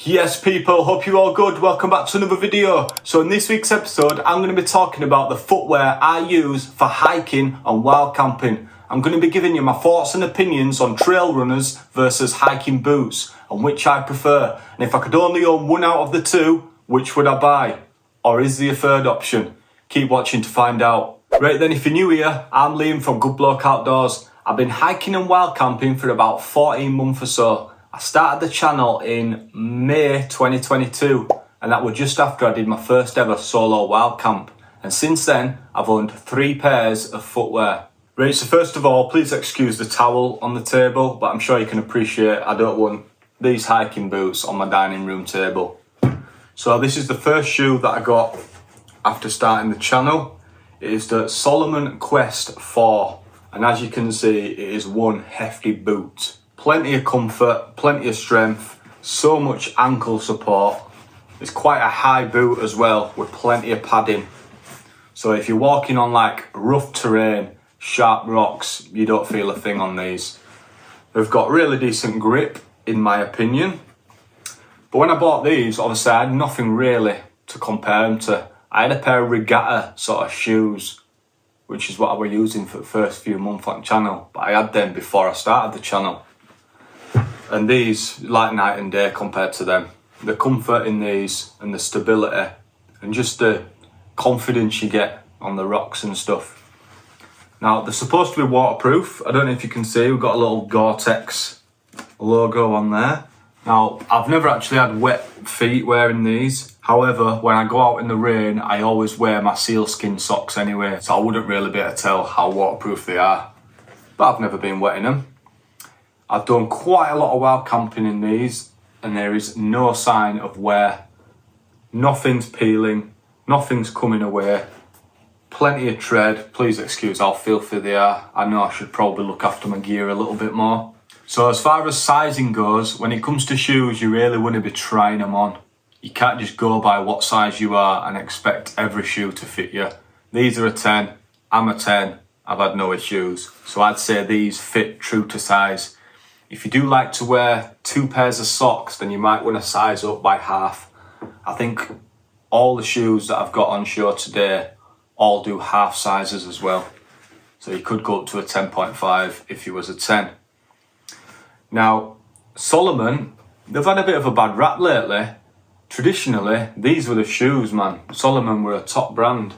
Yes people, hope you're all good. Welcome back to another video. So in this week's episode, I'm going to be talking about the footwear I use for hiking and wild camping. I'm going to be giving you my thoughts and opinions on trail runners versus hiking boots and which I prefer. And if I could only own one out of the two, which would I buy? Or is there a third option? Keep watching to find out. Right then, if you're new here, I'm Liam from Bloke Outdoors. I've been hiking and wild camping for about 14 months or so. I started the channel in May 2022 and that was just after I did my first ever solo wild camp. And since then, I've owned 3 pairs of footwear. Right, so first of all, please excuse the towel on the table, but I'm sure you can appreciate I don't want these hiking boots on my dining room table. So this is the first shoe that I got after starting the channel. It is the Salomon Quest 4. And as you can see, it is one hefty boot. Plenty of comfort, plenty of strength, so much ankle support. It's quite a high boot as well, with plenty of padding. So if you're walking on like rough terrain, sharp rocks, you don't feel a thing on these. They've got really decent grip, in my opinion. But when I bought these, obviously I had nothing really to compare them to. I had a pair of regatta sort of shoes, which is what I was using for the first few months on the channel. But I had them before I started the channel. And these, like night and day compared to them. The comfort in these and the stability and just the confidence you get on the rocks and stuff. Now, they're supposed to be waterproof. I don't know if you can see, we've got a little Gore-Tex logo on there. Now, I've never actually had wet feet wearing these. However, when I go out in the rain, I always wear my sealskin socks anyway, so I wouldn't really be able to tell how waterproof they are. But I've never been wet in them. I've done quite a lot of wild camping in these, and there is no sign of wear. Nothing's peeling, nothing's coming away. Plenty of tread. Please excuse how filthy they are. I know I should probably look after my gear a little bit more. So as far as sizing goes, when it comes to shoes, you really want to be trying them on. You can't just go by what size you are and expect every shoe to fit you. These are a 10, I'm a 10, I've had no issues. So I'd say these fit true to size. If you do like to wear 2 pairs of socks, then you might want to size up by half. I think all the shoes that I've got on show today all do half sizes as well. So you could go up to a 10.5 if you was a 10. Now, Salomon, they've had a bit of a bad rap lately. Traditionally, these were the shoes, man. Salomon were a top brand.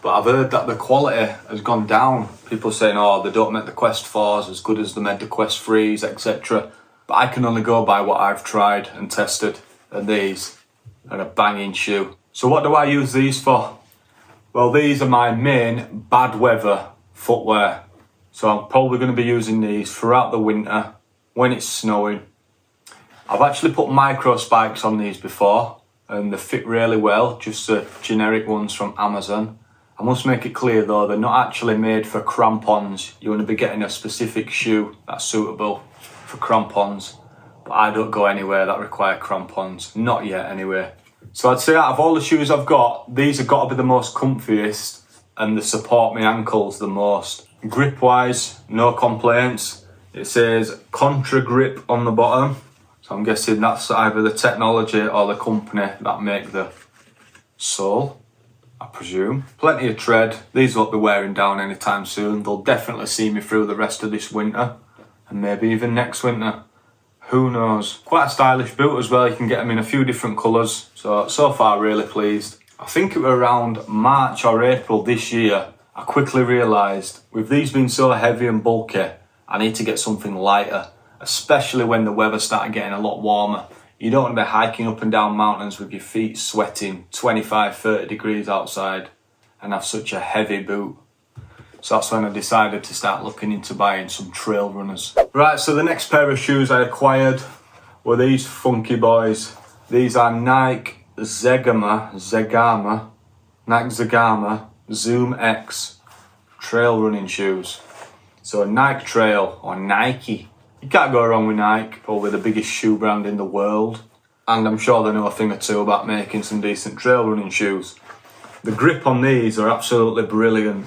But I've heard that the quality has gone down. People saying, oh, they don't make the Quest 4s as good as they made the Quest 3s, etc. But I can only go by what I've tried and tested. And these are a banging shoe. So what do I use these for? Well, these are my main bad weather footwear. So I'm probably going to be using these throughout the winter when it's snowing. I've actually put micro spikes on these before and they fit really well, just the generic ones from Amazon. I must make it clear though, they're not actually made for crampons. You want to be getting a specific shoe that's suitable for crampons. But I don't go anywhere that require crampons, not yet anyway. So I'd say out of all the shoes I've got, these have got to be the most comfiest and they support my ankles the most. Grip wise, no complaints. It says Contra Grip on the bottom. So I'm guessing that's either the technology or the company that make the sole, I presume. Plenty of tread. These won't be wearing down anytime soon. They'll definitely see me through the rest of this winter and maybe even next winter. Who knows? Quite a stylish boot as well. You can get them in a few different colours. So far really pleased. I think it was around March or April this year, I quickly realised with these being so heavy and bulky, I need to get something lighter, especially when the weather started getting a lot warmer. You don't want to be hiking up and down mountains with your feet sweating 25, 30 degrees outside and have such a heavy boot. So that's when I decided to start looking into buying some trail runners. Right, so the next pair of shoes I acquired were these funky boys. These are Nike Zegama Zoom X trail running shoes. So Nike Trail or Nike. You can't go wrong with Nike, probably the biggest shoe brand in the world. And I'm sure they know a thing or two about making some decent trail running shoes. The grip on these are absolutely brilliant.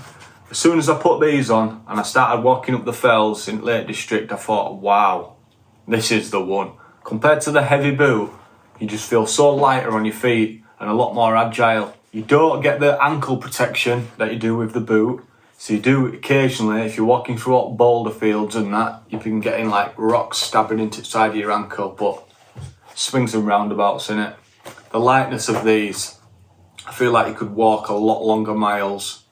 As soon as I put these on and I started walking up the fells in Lake District, I thought, wow, this is the one. Compared to the heavy boot, You just feel so lighter on your feet and a lot more agile. You don't get the ankle protection that you do with the boot. So you do occasionally, if you're walking through all boulder fields and that, you've been getting like rocks stabbing into the side of your ankle, but swings and roundabouts in it. The lightness of these, I feel like you could walk a lot longer miles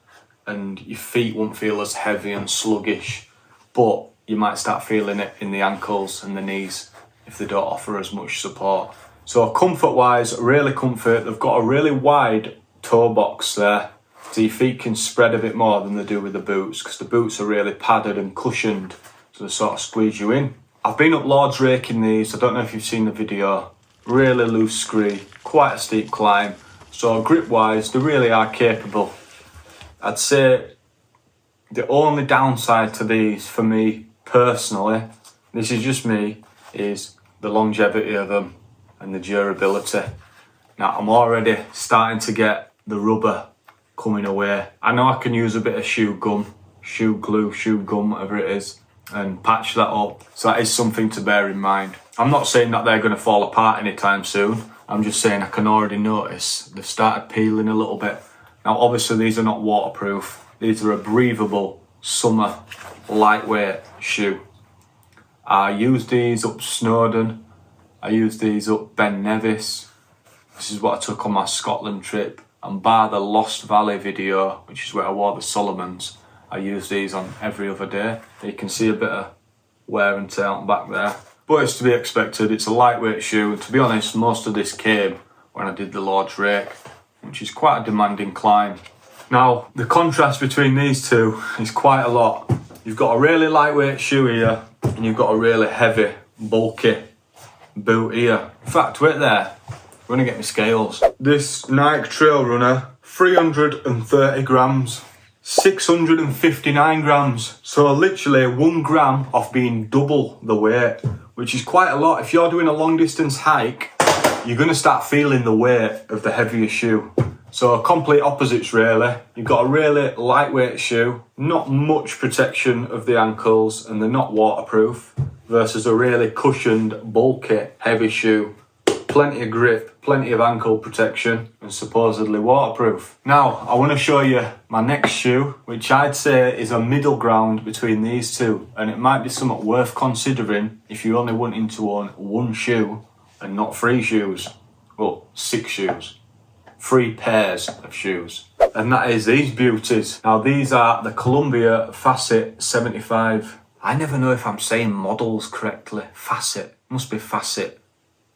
and your feet won't feel as heavy and sluggish, but you might start feeling it in the ankles and the knees if they don't offer as much support. So comfort wise, really comfort. They've got a really wide toe box there, so your feet can spread a bit more than they do with the boots, because the boots are really padded and cushioned, so they sort of squeeze you in. I've been up Lord's Rake in these. I don't know if you've seen the video. Really loose scree, quite a steep climb. So grip wise, they really are capable. I'd say the only downside to these for me personally, this is just me, is the longevity of them and the durability. Now I'm already starting to get the rubber coming away. I know I can use a bit of shoe gum, shoe glue, shoe gum, whatever it is, and patch that up. So that is something to bear in mind. I'm not saying that they're going to fall apart anytime soon. I'm just saying I can already notice they've started peeling a little bit. Now obviously these are not waterproof. These are a breathable summer lightweight shoe. I used these up Snowdon. I used these up Ben Nevis. This is what I took on my Scotland trip. And bar the Lost Valley video, which is where I wore the Solomons, I use these on every other day. You can see a bit of wear and tear on back there. But it's to be expected. It's a lightweight shoe. And to be honest, most of this came when I did the Lord's Rake, which is quite a demanding climb. Now, the contrast between these two is quite a lot. You've got a really lightweight shoe here, and you've got a really heavy, bulky boot here. In fact, wait there. I'm gonna get my scales. This Nike Trail Runner, 330 grams, 659 grams. So literally 1 gram off being double the weight, which is quite a lot. If you're doing a long distance hike, you're gonna start feeling the weight of the heavier shoe. So complete opposites really. You've got a really lightweight shoe, not much protection of the ankles, and they're not waterproof, versus a really cushioned, bulky, heavy shoe. Plenty of grip, plenty of ankle protection, and supposedly waterproof. Now, I want to show you my next shoe, which I'd say is a middle ground between these two, and it might be something worth considering if you're only wanting to own 1 shoe and not 3 shoes. Well, 6 shoes. 3 pairs of shoes. And that is these beauties. Now, these are the Columbia Facet 75. I never know if I'm saying models correctly. Facet. Must be Facet.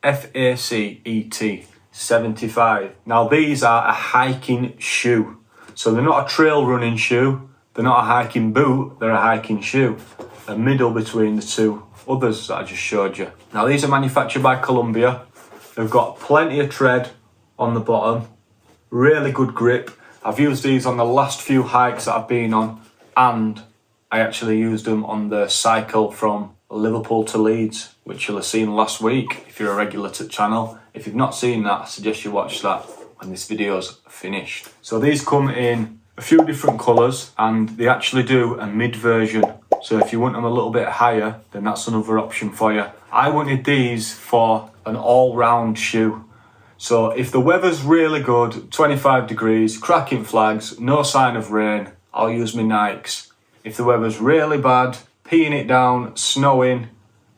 F-A-C-E-T 75. Now these are a hiking shoe. So they're not a trail running shoe, they're not a hiking boot, they're a hiking shoe. A middle between the two others that I just showed you. Now these are manufactured by Columbia. They've got plenty of tread on the bottom, really good grip. I've used these on the last few hikes that I've been on, and I actually used them on the cycle from Liverpool to Leeds, which you'll have seen last week if you're a regular to the channel. If you've not seen that, I suggest you watch that when this video's finished. So these come in a few different colours, and they actually do a mid version. So if you want them a little bit higher, then that's another option for you. I wanted these for an all-round shoe. So if the weather's really good, 25 degrees, cracking flags, no sign of rain, I'll use my Nikes. If the weather's really bad, peeing it down, snowing,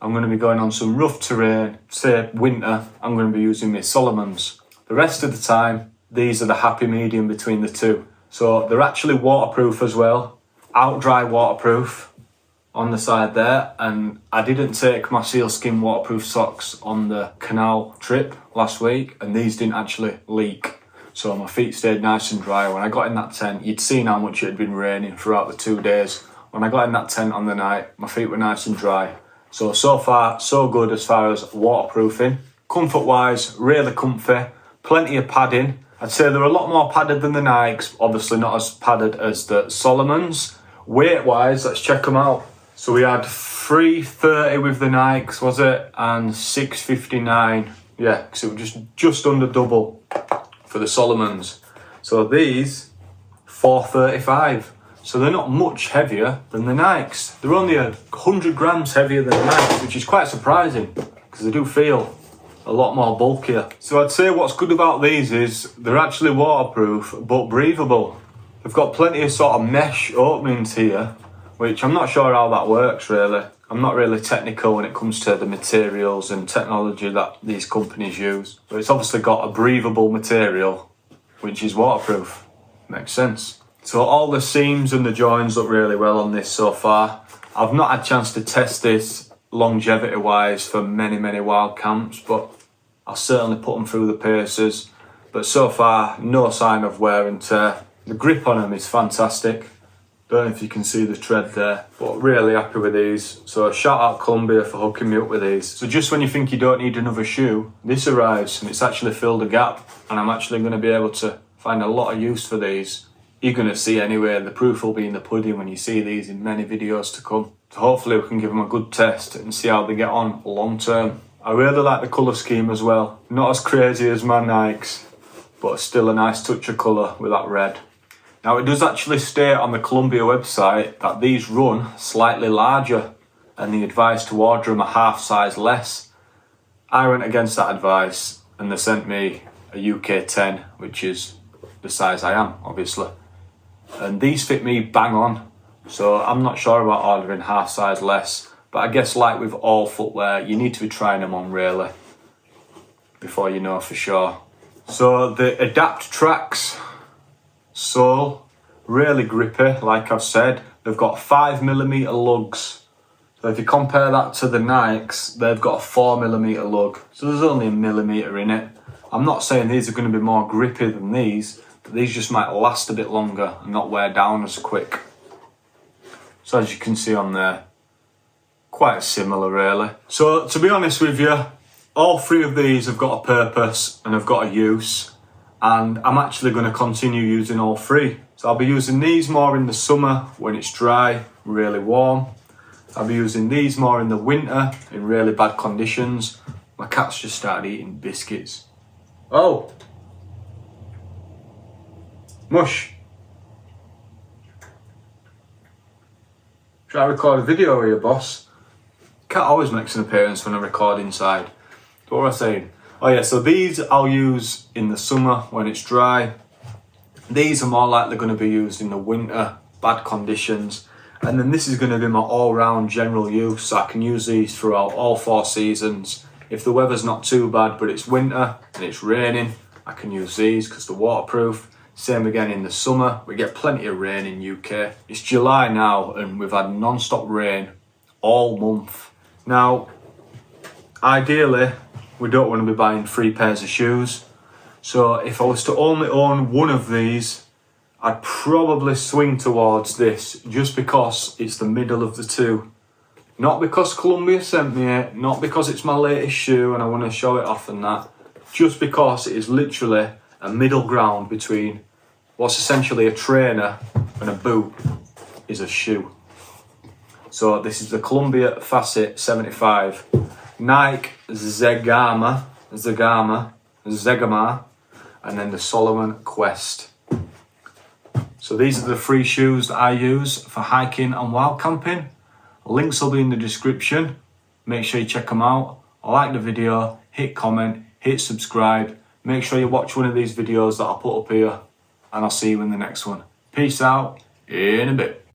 I'm going to be going on some rough terrain, say winter, I'm going to be using my Solomons. The rest of the time, these are the happy medium between the two. So they're actually waterproof as well, out dry waterproof on the side there, and I didn't take my sealskin waterproof socks on the canal trip last week, and these didn't actually leak. So my feet stayed nice and dry. When I got in that tent, you'd seen how much it had been raining throughout the 2 days. When I got in that tent on the night, my feet were nice and dry. So far, so good as far as waterproofing. Comfort-wise, really comfy. Plenty of padding. I'd say they're a lot more padded than the Nikes. Obviously not as padded as the Solomons. Weight-wise, let's check them out. So we had 330 with the Nikes, was it? And 659. Yeah, because it was just under double for the Solomons. So these, 435. So they're not much heavier than the Nikes. They're only 100 grams heavier than the Nikes, which is quite surprising because they do feel a lot more bulkier. So I'd say what's good about these is they're actually waterproof but breathable. They've got plenty of sort of mesh openings here, which I'm not sure how that works really. I'm not really technical when it comes to the materials and technology that these companies use. But it's obviously got a breathable material, which is waterproof. Makes sense. So all the seams and the joins look really well on this so far. I've not had a chance to test this longevity wise for many wild camps, but I'll certainly put them through the paces. But so far, no sign of wear and tear. The grip on them is fantastic. Don't know if you can see the tread there, but really happy with these. So shout out Columbia for hooking me up with these. So just when you think you don't need another shoe, this arrives and it's actually filled a gap, and I'm actually going to be able to find a lot of use for these. You're going to see anyway, the proof will be in the pudding when you see these in many videos to come. So hopefully we can give them a good test and see how they get on long term. I really like the colour scheme as well. Not as crazy as my Nikes, but still a nice touch of colour with that red. Now it does actually state on the Columbia website that these run slightly larger and the advice to order them a half size less. I went against that advice and they sent me a UK 10, which is the size I am, obviously. And these fit me bang on, so I'm not sure about ordering half size less, but I guess like with all footwear, you need to be trying them on really before you know for sure. So the Adapt Tracks sole, really grippy, like I've said. They've got 5mm lugs. So if you compare that to the Nikes, they've got a 4mm lug. So there's only a millimetre in it. I'm not saying these are going to be more grippy than these, but these just might last a bit longer and not wear down as quick. So as you can see on there, quite similar really. So to be honest with you, all three of these have got a purpose and have got a use. And I'm actually going to continue using all three. So I'll be using these more in the summer when it's dry, really warm. I'll be using these more in the winter in really bad conditions. My cat's just started eating biscuits. Oh! Mush! Try to record a video here, boss. Cat always makes an appearance when I record inside. What was I saying? Oh yeah, so these I'll use in the summer when it's dry. These are more likely going to be used in the winter, bad conditions. And then this is going to be my all-round general use, so I can use these throughout all 4 seasons. If the weather's not too bad, but it's winter and it's raining, I can use these because they're waterproof. Same again in the summer, we get plenty of rain in UK. It's July now and we've had non-stop rain all month. Now, ideally, we don't want to be buying 3 pairs of shoes. So if I was to only own one of these, I'd probably swing towards this just because it's the middle of the two. Not because Columbia sent me it, not because it's my latest shoe and I want to show it off and that. Just because it is literally a middle ground between what's essentially a trainer and a boot is a shoe. So this is the Columbia Facet 75. Nike Zegama, and then the Solomon Quest. So these are the 3 shoes that I use for hiking and wild camping. Links will be in the description. Make sure you check them out. Like the video, hit comment, hit subscribe. Make sure you watch one of these videos that I'll put up here, and I'll see you in the next one. Peace out, in a bit.